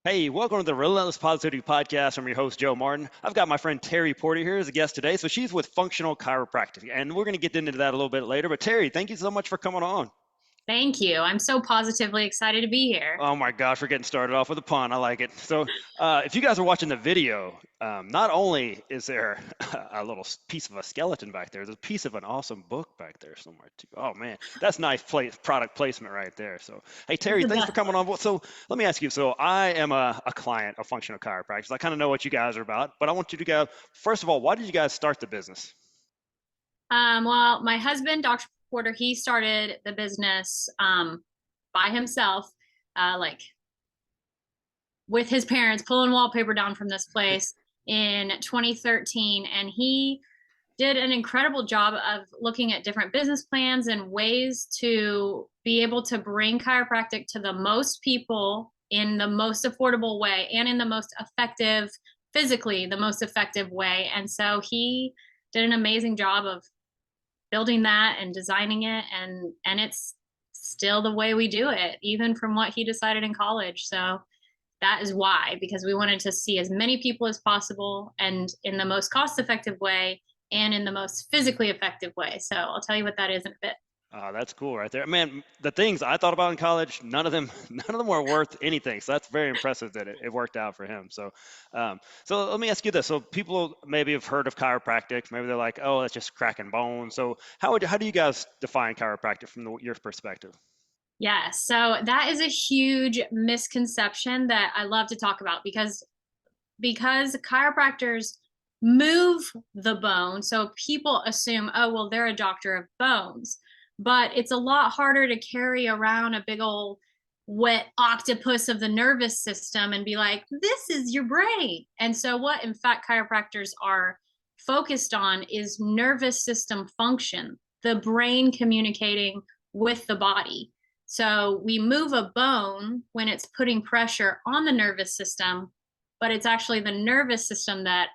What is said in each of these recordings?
Hey, welcome to the Relentless Positivity Podcast. I'm your host, Joe Martin. I've got my friend Teri Porter here as a guest today. So she's with Functional Chiropractic, and we're going to get into that a little bit later. But Teri, thank you so much for coming on. Thank you. I'm so positively excited to be here. Oh my gosh, we're getting started off with a pun. I like it. So, if you guys are watching the video, not only is there a little piece of a skeleton back there, there's a piece of an awesome book back there somewhere too. Oh man, that's nice product placement right there. So, hey It's Teri, the thanks for best coming part. on. So, let me ask you. So, I am a client of Functional Chiropractic. I kind of know what you guys are about, but I want you to go first of all. Why did you guys start the business? Well, my husband, Dr. Porter, he started the business by himself, like with his parents, pulling wallpaper down from this place in 2013. And he did an incredible job of looking at different business plans and ways to be able to bring chiropractic to the most people in the most affordable way and in the most effective, physically, the most effective way. And so he did an amazing job of building that and designing it, and it's still the way we do it, even from what he decided in college. So that is why, because we wanted to see as many people as possible and in the most cost effective way and in the most physically effective way. So I'll tell you what that is in a bit. That's cool right there. Man, the things I thought about in college, none of them were worth anything. So that's very impressive that it worked out for him. So let me ask you this. So people maybe have heard of chiropractic. Maybe they're like, oh, that's just cracking bones. So how do you guys define chiropractic from your perspective? Yeah, so that is a huge misconception that I love to talk about because chiropractors move the bone. So people assume, oh, well, they're a doctor of bones. But it's a lot harder to carry around a big old wet octopus of the nervous system and be like, this is your brain. And so, what in fact chiropractors are focused on is nervous system function, the brain communicating with the body. So, we move a bone when it's putting pressure on the nervous system, but it's actually the nervous system that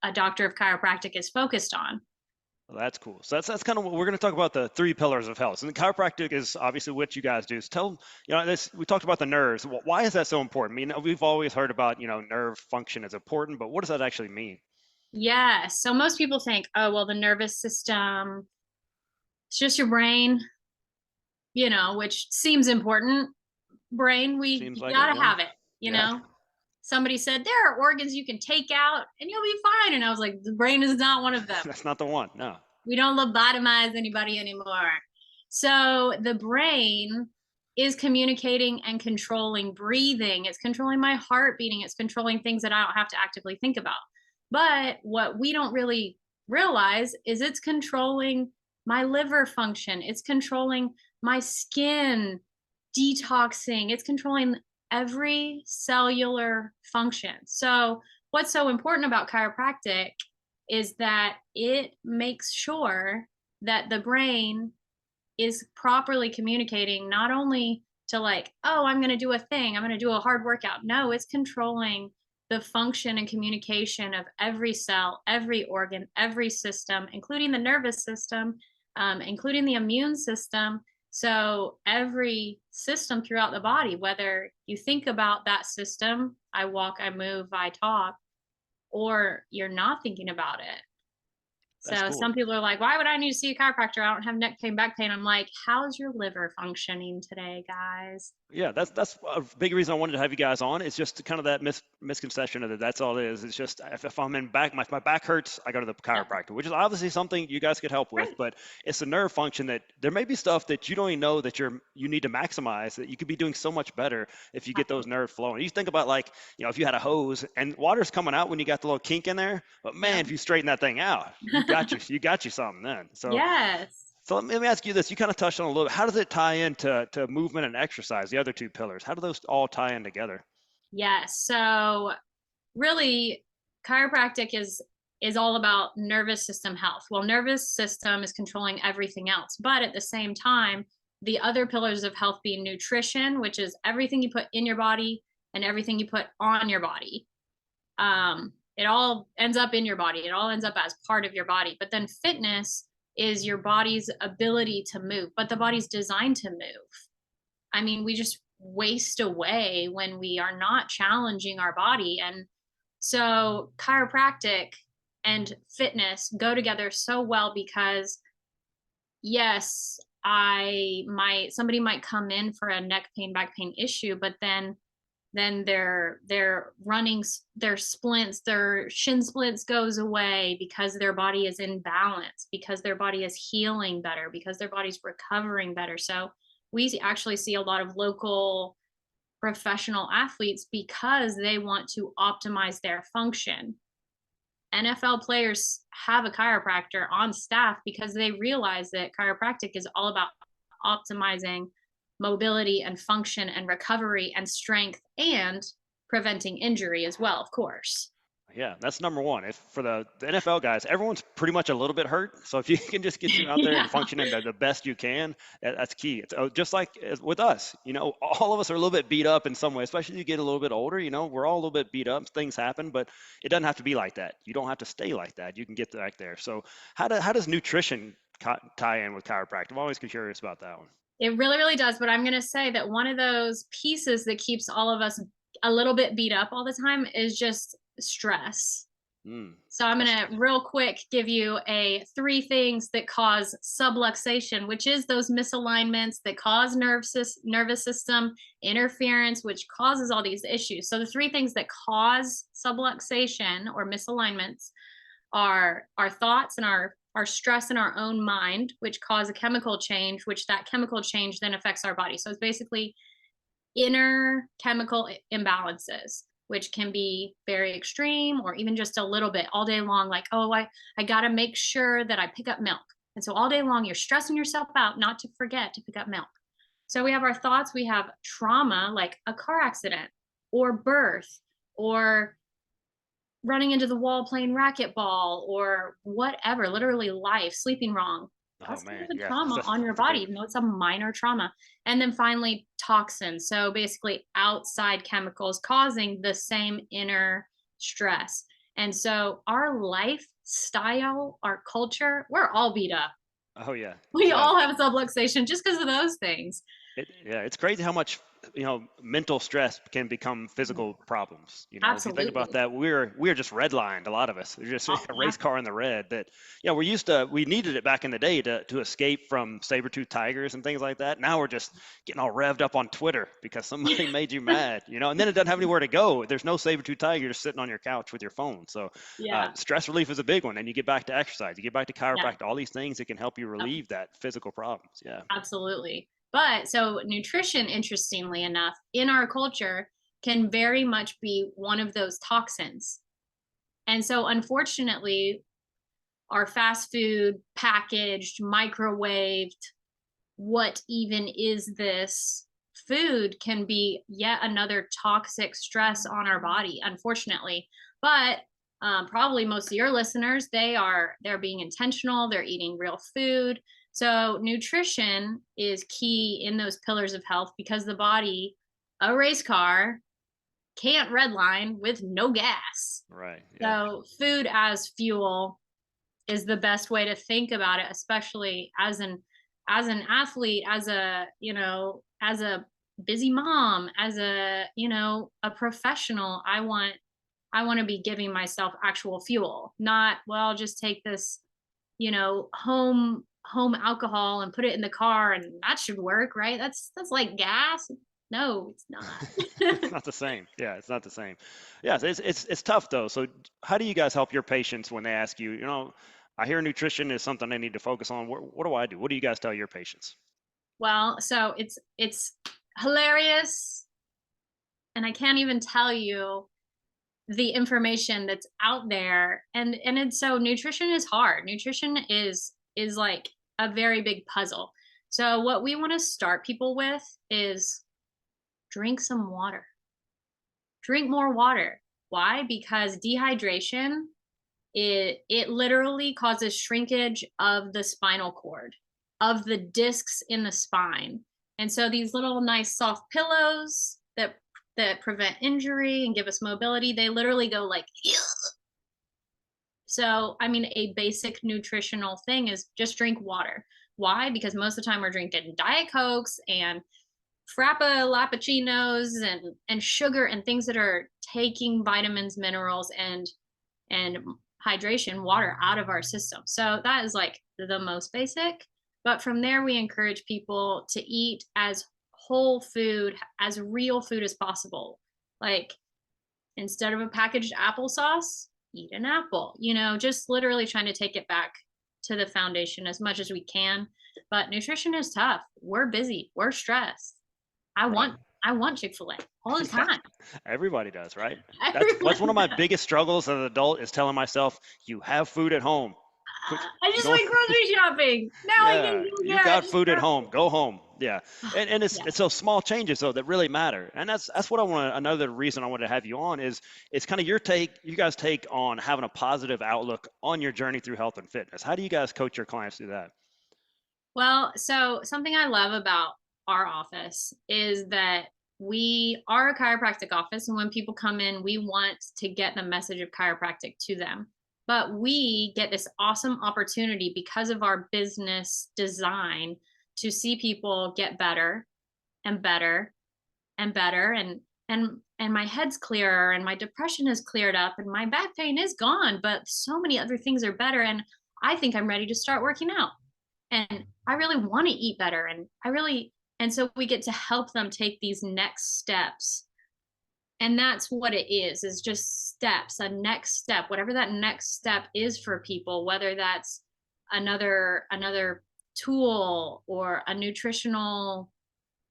a doctor of chiropractic is focused on. Well, that's cool. So that's kind of what we're going to talk about, the three pillars of health. And chiropractic is obviously what you guys do. So this, we talked about the nerves. Why is that so important? I mean, we've always heard about, nerve function is important, but what does that actually mean? Yeah. So most people think, oh, well, the nervous system, it's just your brain, which seems important. Brain, we Seems like it, gotta yeah. have it, you Yeah, know? Somebody said there are organs you can take out and you'll be fine. And I was like, the brain is not one of them. that's not the one. No. We don't lobotomize anybody anymore. So the brain is communicating and controlling breathing. It's controlling my heart beating. It's controlling things that I don't have to actively think about. But what we don't really realize is it's controlling my liver function. It's controlling my skin detoxing. It's controlling every cellular function. So what's so important about chiropractic is that it makes sure that the brain is properly communicating not only to like, oh, I'm going to do a thing, I'm going to do a hard workout. No, it's controlling the function and communication of every cell, every organ, every system, including the nervous system, including the immune system. So every system throughout the body, whether you think about that system, I walk, I move, I talk, or you're not thinking about it. That's So cool. some people are like, why would I need to see a chiropractor? I don't have neck pain, back pain. I'm like, how's your liver functioning today, guys? Yeah, that's a big reason I wanted to have you guys on. It's just kind of that misconception of that. That's all it is. It's just if I'm in back, my back hurts, I go to the Yep. chiropractor, which is obviously something you guys could help with. Right. But it's the nerve function that there may be stuff that you don't even know that you need to maximize, that you could be doing so much better if you get those nerves flowing. You think about, like, if you had a hose and water's coming out when you got the little kink in there, but man, Yep. if you straighten that thing out, you got you something then. So Yes. so let me ask you this. You kind of touched on a little bit. How does it tie into movement and exercise, the other two pillars? How do those all tie in together? Yes. So really chiropractic is all about nervous system health. Well, nervous system is controlling everything else, but at the same time, the other pillars of health being nutrition, which is everything you put in your body and everything you put on your body. It all ends up in your body. It all ends up as part of your body. But then fitness is your body's ability to move, but the body's designed to move. I mean, waste away when we are not challenging our body. And so chiropractic and fitness go together so well because yes, I might somebody might come in for a neck pain, back pain issue, but then their running their splints, their shin splints goes away because their body is in balance, because their body is healing better, because their body's recovering better. So we actually see a lot of local professional athletes because they want to optimize their function. NFL players have a chiropractor on staff because they realize that chiropractic is all about optimizing mobility and function and recovery and strength and preventing injury as well, of course. Yeah, that's number one. If for the NFL guys, everyone's pretty much a little bit hurt. So if you can just get you out there and Yeah. functioning the best you can, that's key. It's just like with us, all of us are a little bit beat up in some way, especially as you get a little bit older. We're all a little bit beat up. Things happen, but it doesn't have to be like that. You don't have to stay like that. You can get back there. So how does nutrition tie in with chiropractic? I'm always curious about that one. It really, really does. But I'm going to say that one of those pieces that keeps all of us a little bit beat up all the time is just stress. Mm, So I'm that's going to real quick give you a three things that cause subluxation, which is those misalignments that cause nervous system interference, which causes all these issues. So the three things that cause subluxation or misalignments are our thoughts and our stress in our own mind, which cause a chemical change, which that chemical change then affects our body. So it's basically inner chemical imbalances, which can be very extreme or even just a little bit all day long. Like, oh, I got to make sure that I pick up milk. And so all day long, you're stressing yourself out not to forget to pick up milk. So we have our thoughts, we have trauma, like a car accident or birth or running into the wall playing racquetball or whatever, literally life, sleeping wrong. Oh That's kind man, of a yeah, trauma on your that's a body, big even one. though it's a minor trauma. And then finally, toxins. So basically, outside chemicals causing the same inner stress. And so, our lifestyle, our culture, we're all beat up. Oh yeah, We yeah. all have subluxation just because of those things. Yeah, it's crazy how much mental stress can become Mhm. physical problems. If you think about Absolutely. that, we're just redlined. A lot of us, we're just Oh, a yeah. race car in the red. That we needed it back in the day to escape from saber-toothed tigers and things like that. Now we're just getting all revved up on Twitter because somebody made you mad, and then it doesn't have anywhere to go. There's no saber-toothed tiger just sitting on your couch with your phone. So Yeah. stress relief is a big one, and you get back to exercise, you get back to Yeah. chiropractic, all these things that can help you relieve that physical problems. Yeah. Absolutely. But so nutrition, interestingly enough, in our culture can very much be one of those toxins. And so, unfortunately, our fast food, packaged, microwaved, what even is this food can be yet another toxic stress on our body, unfortunately. But probably most of your listeners, they're being intentional, they're eating real food. So nutrition is key in those pillars of health because the body, a race car, can't redline with no gas. Right. Yeah. So food as fuel is the best way to think about it, especially as an athlete, as a busy mom, as a professional. I want to be giving myself actual fuel, not, well, just take this, home alcohol and put it in the car and that should work, right? That's like gas. No, it's It's not. not the same. Yeah, it's not the same. Yeah, so it's tough though. So how do you guys help your patients when they ask you, I hear nutrition is something I need to focus on. What do I do? What do you guys tell your patients? Well, so it's hilarious, and I can't even tell you the information that's out there. And it's so nutrition is hard. Nutrition is like a very big puzzle. So what we want to start people with is drink some water. Drink more water. Why? Because dehydration, it literally causes shrinkage of the spinal cord, of the discs in the spine. And so these little nice soft pillows that prevent injury and give us mobility, they literally go like so, I mean, a basic nutritional thing is just drink water. Why? Because most of the time we're drinking Diet Cokes and frappuccinos and sugar and things that are taking vitamins, minerals, and hydration, water out of our system. So that is like the most basic. But from there, we encourage people to eat as whole food, as real food as possible. Like instead of a packaged applesauce, eat an apple, just literally trying to take it back to the foundation as much as we can. But nutrition is tough. We're busy, we're stressed. I Right. want I want Chick-fil-A all the Yeah, time. everybody does, right? That's one of Everyone my does. biggest struggles as an adult is telling myself, you have food at home. Quit I just going. went grocery shopping. Now I can Yeah, go you get got food at home. stressful. Go home. Yeah, and Yeah. it's those small changes though that really matter, and that's what I want. Another reason I wanted to have you on is it's kind of you guys take on having a positive outlook on your journey through health and fitness. How do you guys coach your clients through that? Well, so something I love about our office is that we are a chiropractic office. And when people come in, we want to get the message of chiropractic to them. But we get this awesome opportunity because of our business design to see people get better and better and better. And my head's clearer and my depression is cleared up and my back pain is gone. But so many other things are better. And I think I'm ready to start working out and I really want to eat better and so we get to help them take these next steps. And that's what it is just steps, a next step, whatever that next step is for people, whether that's another tool or a nutritional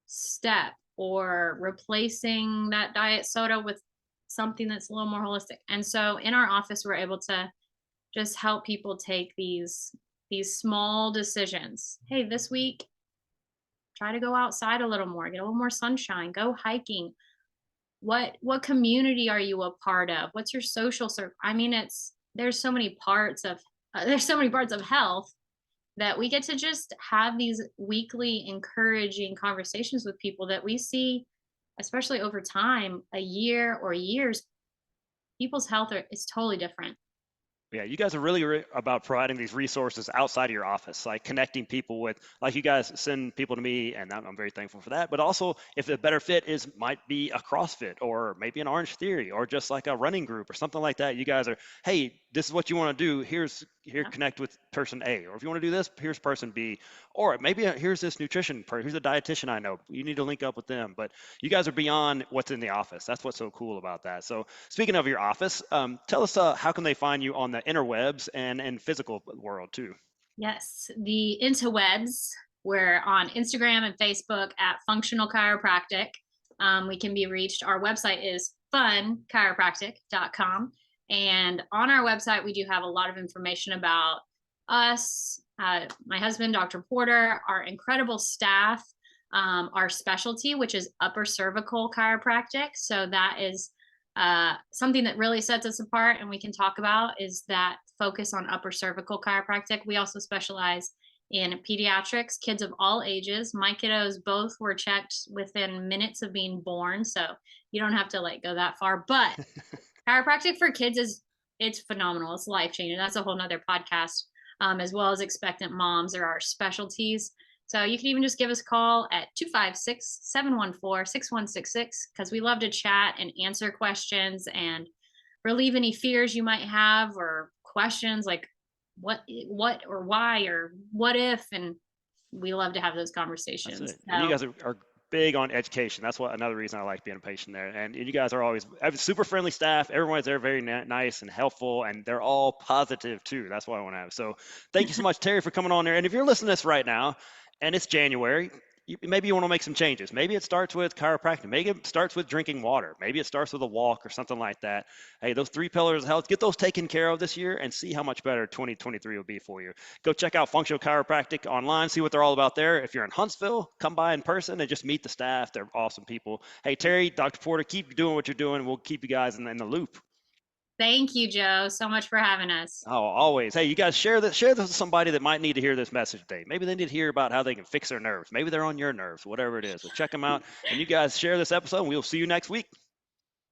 step or replacing that diet soda with something that's a little more holistic. And so in our office we're able to just help people take these small decisions. Hey, this week try to go outside a little more, get a little more sunshine, go hiking. What community are you a part of? What's your social circle? I mean, it's there's so many parts of health that we get to just have these weekly encouraging conversations with people that we see, especially over time, a year or years, people's is totally different. Yeah, you guys are really about providing these resources outside of your office, like connecting people with, like you guys send people to me, and I'm very thankful for that. But also, if the better fit is might be a CrossFit or maybe an Orange Theory or just like a running group or something like that, you guys are, hey, this is what you want to do. Here, Yeah. connect with person A, or if you want to do this, here's person B, or maybe here's this nutrition person, here's a dietitian I know. You need to link up with them. But you guys are beyond what's in the office. That's what's so cool about that. So speaking of your office, tell us how can they find you on the interwebs and in physical world too? Yes, the interwebs. We're on Instagram and Facebook at Functional Chiropractic. We can be reached. Our website is funchiropractic.com. And on our website, we do have a lot of information about us, my husband, Dr. Porter, our incredible staff, our specialty, which is upper cervical chiropractic. So that is something that really sets us apart and we can talk about is that focus on upper cervical chiropractic. We also specialize in pediatrics, kids of all ages. My kiddos both were checked within minutes of being born, so you don't have to like go that far. But chiropractic for kids it's phenomenal. It's life changing. That's a whole nother podcast. As well as expectant moms are our specialties. So you can even just give us a call at 256-714-6166 because we love to chat and answer questions and relieve any fears you might have or questions like what or why or what if, and we love to have those That's conversations. it. And you So guys are big on education. That's what another reason I like being a patient there. And you guys are always have super friendly staff. Everyone's there very nice and helpful, and they're all positive too. That's what I want to have. So thank you so much, Terry, for coming on there. And if you're listening to this right now, and it's January, maybe you want to make some changes. Maybe it starts with chiropractic. Maybe it starts with drinking water. Maybe it starts with a walk or something like that. Hey, those three pillars of health, get those taken care of this year and see how much better 2023 will be for you. Go check out Functional Chiropractic online, see what they're all about there. If you're in Huntsville, come by in person and just meet the staff. They're awesome people. Hey, Terry, Dr. Porter, keep doing what you're doing. We'll keep you guys in the loop. thank you, Joe, so much for having us. Oh, always. Hey, you guys share this with somebody that might need to hear this message today. Maybe they need to hear about how they can fix their nerves. Maybe they're on your nerves, whatever it is. So check them out. And you guys share this episode, and we'll see you next week.